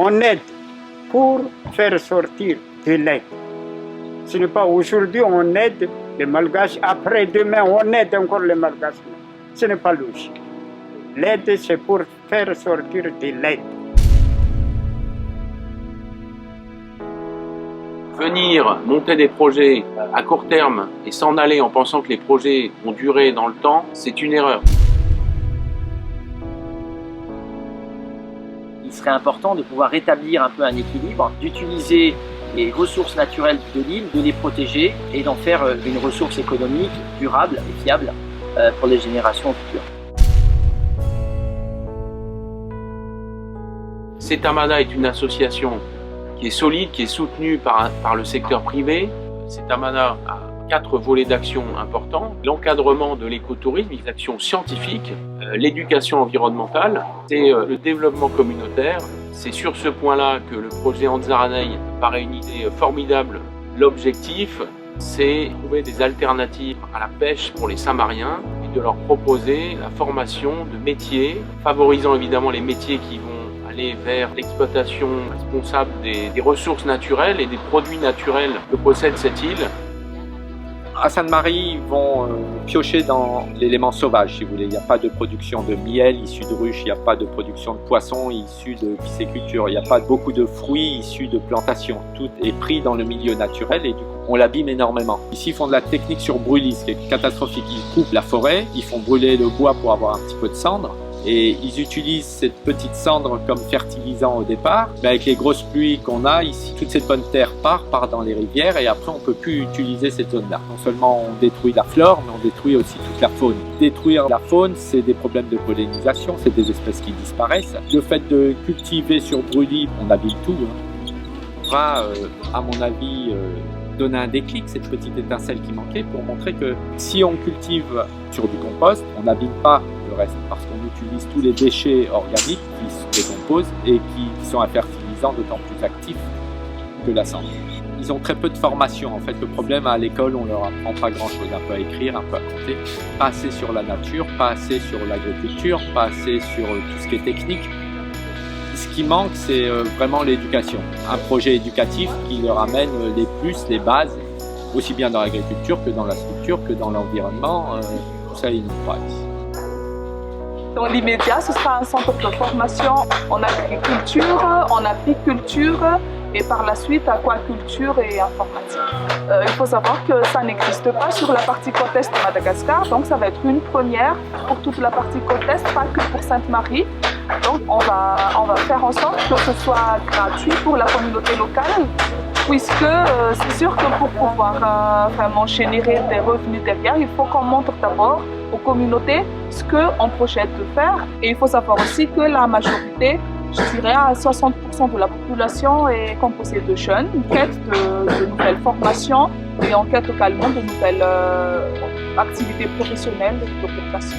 on aide pour faire sortir de l'aide. Ce n'est pas aujourd'hui on aide les Malgaches, après-demain on aide encore les Malgaches. Ce n'est pas logique. L'aide, c'est pour faire sortir de l'aide. Venir monter des projets à court terme et s'en aller en pensant que les projets vont durer dans le temps, c'est une erreur. Il serait important de pouvoir rétablir un peu un équilibre, d'utiliser les ressources naturelles de l'île, de les protéger et d'en faire une ressource économique durable et fiable pour les générations futures. CETAMADA est une association qui est solide, qui est soutenue par le secteur privé. CETAMADA a 4 volets d'action importants. L'encadrement de l'écotourisme, les actions scientifiques, l'éducation environnementale, c'est le développement communautaire. C'est sur ce point-là que le projet Anzaranaï paraît une idée formidable. L'objectif, c'est de trouver des alternatives à la pêche pour les Samariens et de leur proposer la formation de métiers, favorisant évidemment les métiers qui vont aller vers l'exploitation responsable des ressources naturelles et des produits naturels que possède cette île. À Sainte-Marie, ils vont piocher dans l'élément sauvage, si vous voulez. Il n'y a pas de production de miel issu de ruches, il n'y a pas de production de poissons issus de pisciculture, il n'y a pas beaucoup de fruits issus de plantations. Tout est pris dans le milieu naturel et du coup, on l'abîme énormément. Ici, ils font de la technique sur brûlis, ce qui est catastrophique. Ils coupent la forêt, ils font brûler le bois pour avoir un petit peu de cendre. Et ils utilisent cette petite cendre comme fertilisant au départ. Mais avec les grosses pluies qu'on a ici, toute cette bonne terre part dans les rivières et après on ne peut plus utiliser cette zone-là. Non seulement on détruit la flore, mais on détruit aussi toute la faune. Détruire la faune, c'est des problèmes de pollinisation, c'est des espèces qui disparaissent. Le fait de cultiver sur brûlis, on abîme tout. On va, à mon avis, donner un déclic, cette petite étincelle qui manquait, pour montrer que si on cultive sur du compost, on n'abîme pas le reste, parce qu'on utilise tous les déchets organiques qui se décomposent et qui sont un fertilisant d'autant plus actif que la cendre. Ils ont très peu de formation. En fait, le problème à l'école, on leur apprend pas grand-chose, un peu à écrire, un peu à compter, pas assez sur la nature, pas assez sur l'agriculture, pas assez sur tout ce qui est technique. Ce qui manque, c'est vraiment l'éducation. Un projet éducatif qui leur amène les plus, les bases, aussi bien dans l'agriculture que dans la structure, que dans l'environnement. Tout ça, ils n'ont pas ici. Dans l'immédiat, ce sera un centre de formation en agriculture, en apiculture et par la suite aquaculture et informatique. Il faut savoir que ça n'existe pas sur la partie côte est de Madagascar, donc ça va être une première pour toute la partie côte est, pas que pour Sainte-Marie. Donc on va faire en sorte que ce soit gratuit pour la communauté locale, puisque c'est sûr que pour pouvoir vraiment générer des revenus derrière, il faut qu'on montre d'abord aux communautés ce qu'on projette de faire. Et il faut savoir aussi que la majorité, je dirais à 60% de la population est composée de jeunes, en quête de nouvelles formations et en quête également de nouvelles activités professionnelles de coopération.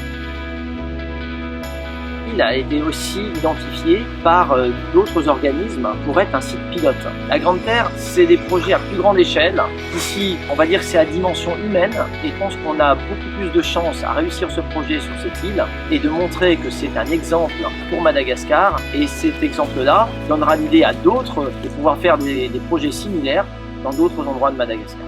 Il a été aussi identifié par d'autres organismes pour être un site pilote. La Grande Terre, c'est des projets à plus grande échelle. Ici, on va dire que c'est à dimension humaine et je pense qu'on a beaucoup plus de chances à réussir ce projet sur cette île et de montrer que c'est un exemple pour Madagascar. Et cet exemple-là donnera l'idée à d'autres de pouvoir faire des projets similaires dans d'autres endroits de Madagascar.